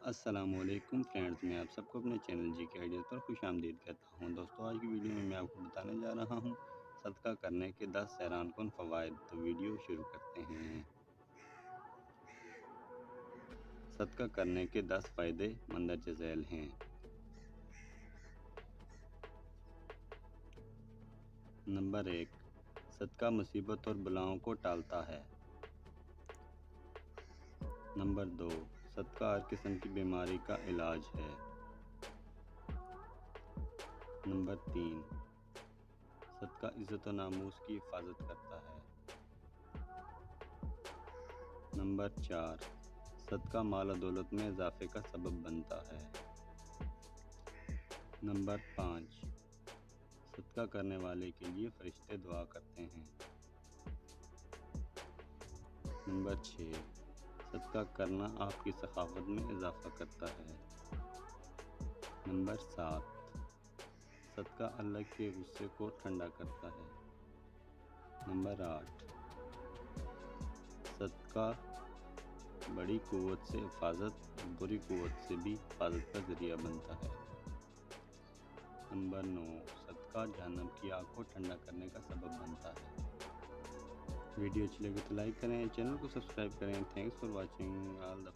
السلام علیکم فرینڈز، میں آپ سب کو اپنے چینل جی کے آئیڈیاز پر خوش آمدید کہتا ہوں۔ دوستو، آج کی ویڈیو میں آپ کو بتانے جا رہا ہوں صدقہ کرنے کے 10 حیران کن فوائد۔ تو ویڈیو شروع کرتے ہیں۔ صدقہ کرنے کے 10 فائدے مندرجہ ذیل ہیں۔ نمبر 1، صدقہ مصیبت اور بلاؤں کو ٹالتا ہے۔ نمبر 2، صدقہ ہر قسم کی بیماری کا علاج ہے۔ نمبر 3، صدقہ عزت و ناموس کی حفاظت کرتا ہے۔ نمبر 4، صدقہ مال و دولت میں اضافے کا سبب بنتا ہے۔ نمبر 5، صدقہ کرنے والے کے لیے فرشتے دعا کرتے ہیں۔ نمبر 6، صدقہ کرنا آپ کی سخاوت میں اضافہ کرتا ہے۔ نمبر 7، صدقہ اللہ کے غصے کو ٹھنڈا کرتا ہے۔ نمبر 8، صدقہ بڑی قوت سے حفاظت اور بری قوت سے بھی حفاظت کا ذریعہ بنتا ہے۔ نمبر 9، صدقہ جہنم کی آگ کو ٹھنڈا کرنے کا سبب بنتا ہے۔ ویڈیو اچھی لگے تو لائک کریں، چینل کو سبسکرائب کریں۔ Thanks for watching all the